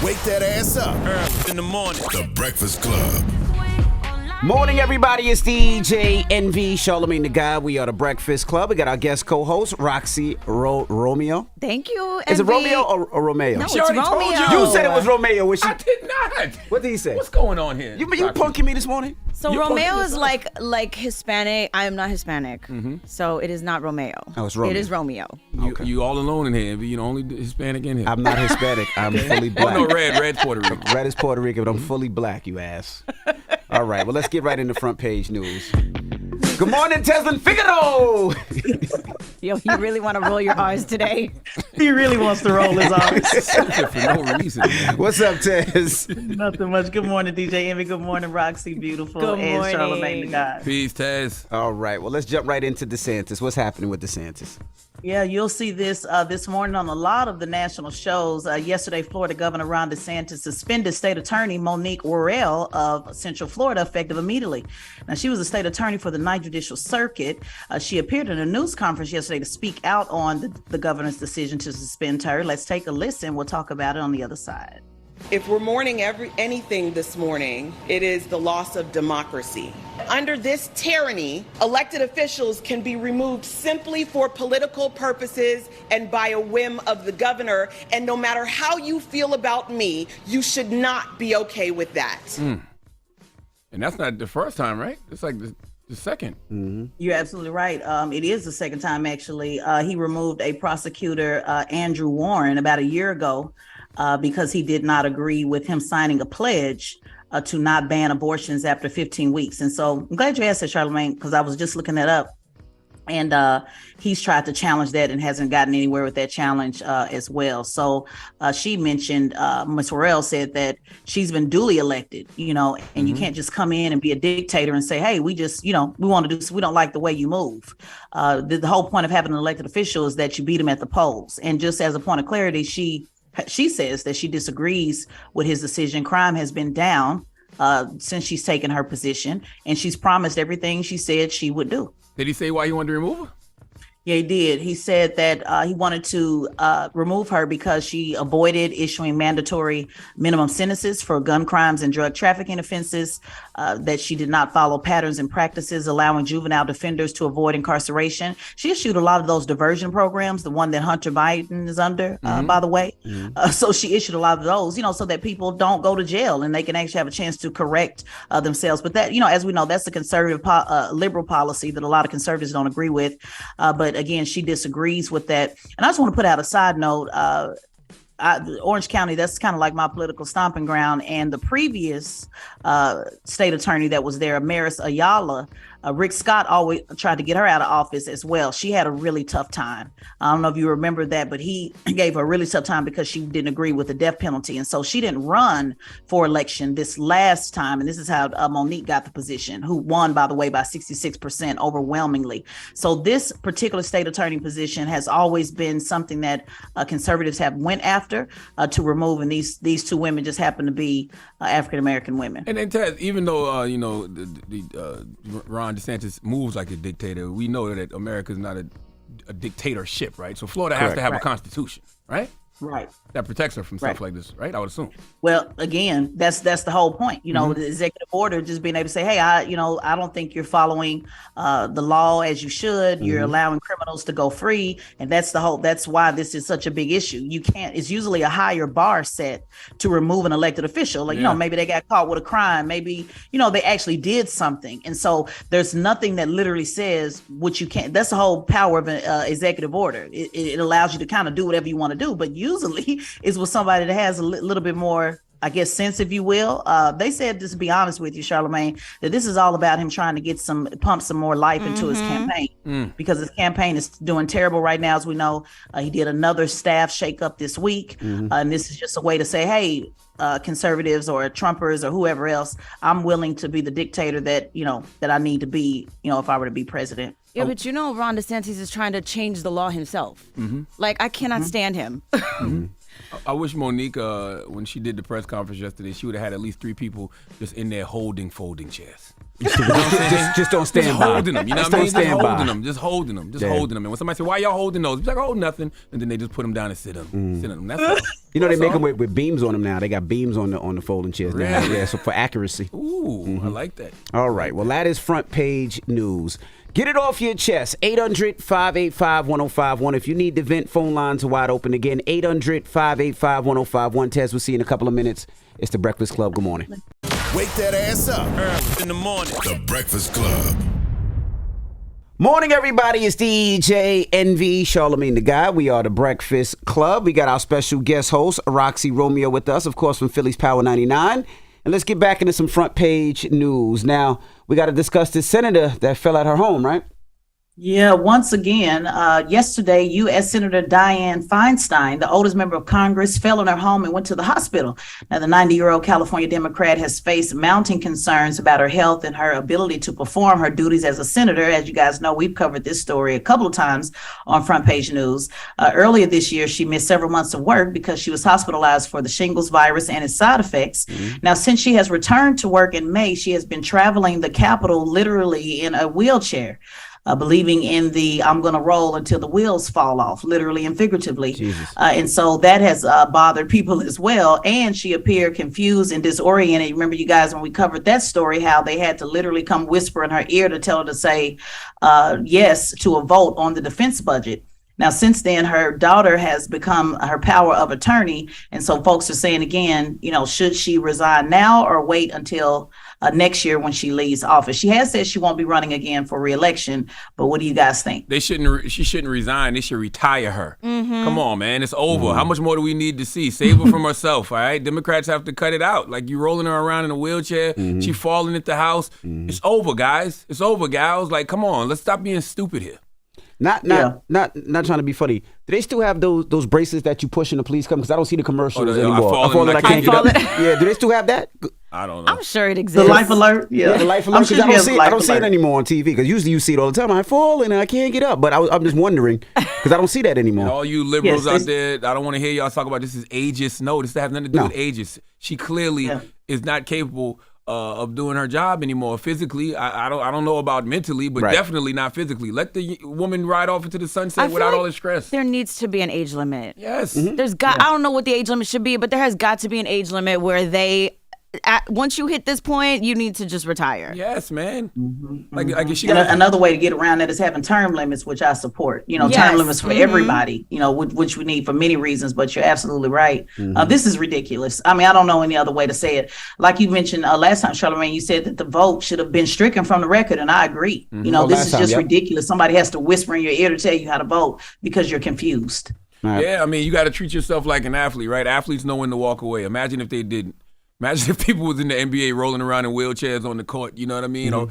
Wake that ass up. Early in the morning. The Breakfast Club. Morning, everybody. It's DJ NV, Charlamagne the God. We are the Breakfast Club. We got our guest co-host, Roxy Romeo. Thank you. Is it Romeo or Romeo? No, She it's already told Romeo. You said it was Romeo. Was she? I did not. What did he say? What's going on here? You punking me this morning? So You Romeo punking is like Hispanic. I am not Hispanic, so it is not Romeo. Oh, it's Romeo. It is Romeo. You all alone in here. You the only Hispanic in here. I'm not Hispanic. I'm fully Oh black. no, Red's Puerto Rican. Red is Puerto Rican, but I'm fully black, you ass. All right, well, let's get right into front page news. Good morning, Teslin Figaro. Yo, you really want to roll your R's today? He really wants to roll his R's. For no reason. Man. What's up, Tez? Nothing much. Good morning, DJ Envy. Good morning, Roxy Beautiful. Good and morning. Charlamagne the God. Peace, Taz. All right, well, let's jump right into DeSantis. What's happening with DeSantis? Yeah, you'll see this this morning on a lot of the national shows. Yesterday, Florida Governor Ron DeSantis suspended State Attorney Monique Worrell of Central Florida effective immediately. Now, she was a state attorney for the Ninth Judicial Circuit. She appeared in a news conference yesterday to speak out on the governor's decision to suspend her. Let's take a listen. We'll talk about it on the other side. If we're mourning anything this morning, it is the loss of democracy. Under this tyranny, elected officials can be removed simply for political purposes and by a whim of the governor. And no matter how you feel about me, you should not be okay with that. And that's not the first time, right? It's like the second. Mm-hmm. You're absolutely right. It is the second time, actually. He removed a prosecutor, Andrew Warren, about a year ago because he did not agree with him signing a pledge to not ban abortions after 15 weeks. And so I'm glad you asked that, Charlamagne, because I was just looking that up. And he's tried to challenge that and hasn't gotten anywhere with that challenge as well. So she mentioned, Ms. Worrell said that she's been duly elected, and you can't just come in and be a dictator and say, hey, we just, we want to do, we don't like the way you move. The whole point of having an elected official is that you beat them at the polls. And just as a point of clarity, she says that she disagrees with his decision. Crime has been down since she's taken her position, and she's promised everything she said she would do. Did he say why he wanted to remove her? Yeah, he did. He said that he wanted to remove her because she avoided issuing mandatory minimum sentences for gun crimes and drug trafficking offenses, that she did not follow patterns and practices allowing juvenile defenders to avoid incarceration. She issued a lot of those diversion programs, the one that Hunter Biden is under, by the way. So she issued a lot of those, so that people don't go to jail and they can actually have a chance to correct themselves. But that, as we know, that's a conservative, liberal policy that a lot of conservatives don't agree with. But again, she disagrees with that. And I just want to put out a side note. Orange County, that's kind of like my political stomping ground. And the previous state attorney that was there, Maris Ayala, Rick Scott always tried to get her out of office as well. She had a really tough time. I don't know if you remember that, but he gave her a really tough time because she didn't agree with the death penalty. And so she didn't run for election this last time. And this is how Monique got the position, who won, by the way, by 66% overwhelmingly. So this particular state attorney position has always been something that conservatives have went after to remove. And these two women just happen to be African-American women. And then, Ted, even though, Ron DeSantis moves like a dictator, we know that America is not a dictatorship, right? So Florida has to have a constitution, right? Right. That protects her from stuff like this, right? I would assume. Well, again, that's the whole point. The executive order, just being able to say, hey, I don't think you're following the law as you should. You're allowing criminals to go free. And that's why this is such a big issue. It's usually a higher bar set to remove an elected official. Maybe they got caught with a crime. Maybe, they actually did something. And so there's nothing that literally says what you can't. That's the whole power of an executive order. It allows you to kind of do whatever you want to do. But usually is with somebody that has a little bit more, I guess, sense, if you will. They said, just to be honest with you, Charlamagne, that this is all about him trying to pump some more life into his campaign, because his campaign is doing terrible right now. As we know, he did another staff shakeup this week. And this is just a way to say, hey, conservatives or Trumpers or whoever else, I'm willing to be the dictator that I need to be, if I were to be president. Yeah, but Ron DeSantis is trying to change the law himself. Like, I cannot stand him. I wish Monique, when she did the press conference yesterday, she would have had at least 3 people just in there holding folding chairs. Just don't stand just by. holding them, you know what I mean? Just holding them. Yeah. And when somebody say, "Why y'all holding those?" It's like, "Oh, nothing," and then they just put them down and sit on them. That's all. You know, they make them with beams on them now. They got beams on the folding chairs now. Really? Yeah, so for accuracy. Ooh, I like that. All right. Well, that is front page news. Get it off your chest. 800-585-1051. If you need to vent, phone lines are wide open again. 800-585-1051. Tez, we'll see you in a couple of minutes. It's the Breakfast Club. Good morning. Wake that ass up. In the morning. The Breakfast Club. Morning, everybody. It's DJ NV, Charlamagne the Guy. We are the Breakfast Club. We got our special guest host, Arce Romeo, with us, of course, from Philly's Power 99. And let's get back into some front page news. Now, we got to discuss this senator that fell at her home, right? Yeah, once again, yesterday, U.S. Senator Dianne Feinstein, the oldest member of Congress, fell in her home and went to the hospital. Now, the 90-year-old California Democrat has faced mounting concerns about her health and her ability to perform her duties as a senator. As you guys know, we've covered this story a couple of times on Front Page News. Earlier this year, she missed several months of work because she was hospitalized for the shingles virus and its side effects. Now, since she has returned to work in May, she has been traveling the Capitol literally in a wheelchair. Believing in the I'm going to roll until the wheels fall off, literally and figuratively. And so that has bothered people as well. And she appeared confused and disoriented. Remember, you guys, when we covered that story, how they had to literally come whisper in her ear to tell her to say yes to a vote on the defense budget. Now, since then, her daughter has become her power of attorney. And so folks are saying again, you know, should she resign now or wait until next year when she leaves office? She has said she won't be running again for re-election. But what do you guys think? She shouldn't resign. They should retire her. Come on, man. It's over. How much more do we need to see? Save her from herself, all right? Democrats have to cut it out. Like, you rolling her around in a wheelchair. She falling at the house. It's over, guys. It's over, gals. Like, come on. Let's stop being stupid here. Not trying to be funny. Do they still have those bracelets that you push in the police come? Because I don't see the commercials anymore. I fall and I can't get up. Yeah, do they still have that? I don't know. I'm sure it exists. The life alert? Yeah, the life alert. Because I don't see it anymore on TV. Because usually you see it all the time. I fall and I can't get up. But I'm just wondering because I don't see that anymore. And all you liberals out there, I don't want to hear y'all talk about this is ageist. No, this has nothing to do with ageist. She clearly is not capable of doing her job anymore physically. I don't know about mentally, but definitely not physically. Let the woman ride off into the sunset without all the stress. There needs to be an age limit. Yes. I don't know what the age limit should be, but there has got to be an age limit where once you hit this point, you need to just retire. Yes, man. Like another way to get around that is having term limits, which I support. You know, term limits for everybody. You know, which we need for many reasons. But you're absolutely right. This is ridiculous. I mean, I don't know any other way to say it. Like you mentioned last time, Charlamagne, you said that the vote should have been stricken from the record, and I agree. You know, this is just ridiculous. Somebody has to whisper in your ear to tell you how to vote because you're confused. Yeah, I mean, you got to treat yourself like an athlete, right? Athletes know when to walk away. Imagine if they didn't. Imagine if people was in the NBA rolling around in wheelchairs on the court, you know what I mean? Or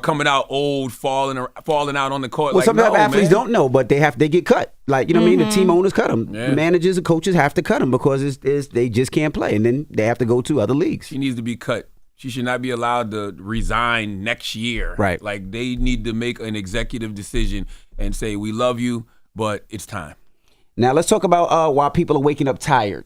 coming out old, falling out on the court. Well, some athletes don't know, but they get cut. Like, you know what I mean? The team owners cut them. Yeah. Managers and coaches have to cut them because they just can't play. And then they have to go to other leagues. She needs to be cut. She should not be allowed to resign next year. Right. Like, they need to make an executive decision and say, we love you, but it's time. Now, let's talk about why people are waking up tired.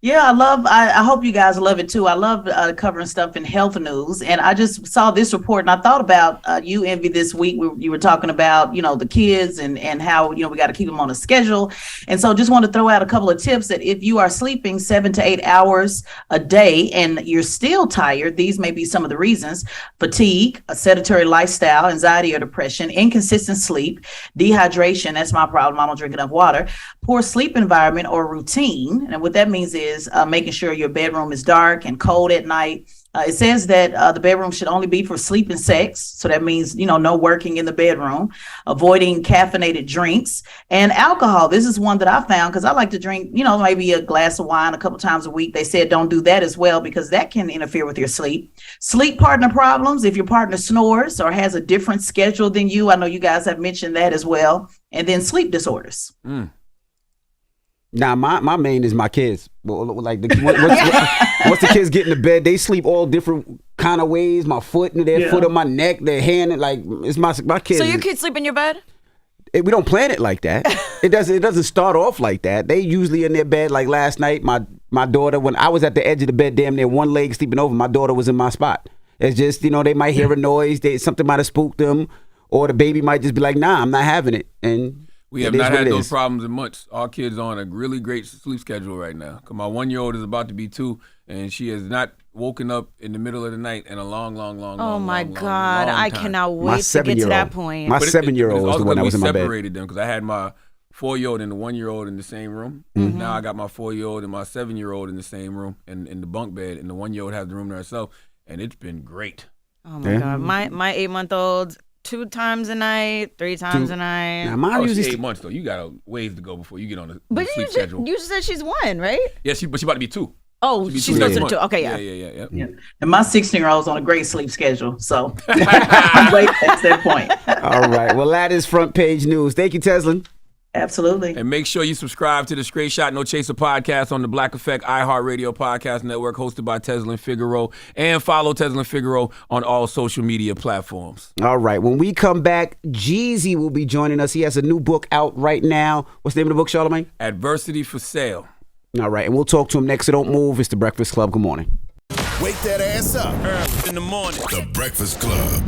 Yeah, I hope you guys love it too. I love covering stuff in health news. And I just saw this report and I thought about you, Envy, this week. You were talking about, you know, the kids and how, you know, we got to keep them on a schedule. And so just want to throw out a couple of tips that if you are sleeping 7 to 8 hours a day and you're still tired, these may be some of the reasons: fatigue, a sedentary lifestyle, anxiety or depression, inconsistent sleep, dehydration. That's my problem. I don't drink enough water. Poor sleep environment or routine. And what that means is making sure your bedroom is dark and cold at night. It says that the bedroom should only be for sleep and sex. So that means, you know, no working in the bedroom, avoiding caffeinated drinks and alcohol. This is one that I found because I like to drink, you know, maybe a glass of wine a couple times a week. They said don't do that as well because that can interfere with your sleep. Sleep partner problems. If your partner snores or has a different schedule than you, I know you guys have mentioned that as well. And then sleep disorders. Now, my main is my kids. Like once the kids get in the bed, they sleep all different kind of ways. My foot and their foot on my neck, their hand, like it's my kids. So your kids sleep in your bed? We don't plan it like that. It doesn't start off like that. They usually in their bed. Like last night, my daughter, when I was at the edge of the bed, damn near one leg sleeping over, my daughter was in my spot. It's just, they might hear a noise, something might have spooked them, or the baby might just be like, nah, I'm not having it. And we have not had those problems in months. Our kid's on a really great sleep schedule right now. Cause my 1-year-old is about to be 2, and she has not woken up in the middle of the night in a long Oh my God, I cannot wait to get to that point. My 7-year-old is the one that was in my bed. We separated them because I had my 4-year-old and the 1-year-old in the same room. Mm-hmm. Now I got my 4-year-old and my 7-year-old in the same room and in the bunk bed, and the 1-year-old has the room to herself, and it's been great. Oh my God, my 8-month-old 2 times a night, 3 times a night. Now mine usually 8 months though. You got a ways to go before you get on the sleep schedule. You said she's 1, right? Yeah, but she about to be 2. Oh, she's supposed to be 2. Okay, yeah. Yeah. And my 16-year-old's on a great sleep schedule, so I'm waiting at that point. All right. Well, that is Front Page News. Thank you, Teslin. Absolutely. And make sure you subscribe to the Straight Shot No Chaser podcast on the Black Effect iHeartRadio podcast network, hosted by Teslin Figaro, and follow Teslin Figaro on all social media platforms. All right. When we come back, Jeezy will be joining us. He has a new book out right now. What's the name of the book, Charlamagne? Adversity for Sale. All right. And we'll talk to him next. So don't move. It's The Breakfast Club. Good morning. Wake that ass up. In the morning. The Breakfast Club.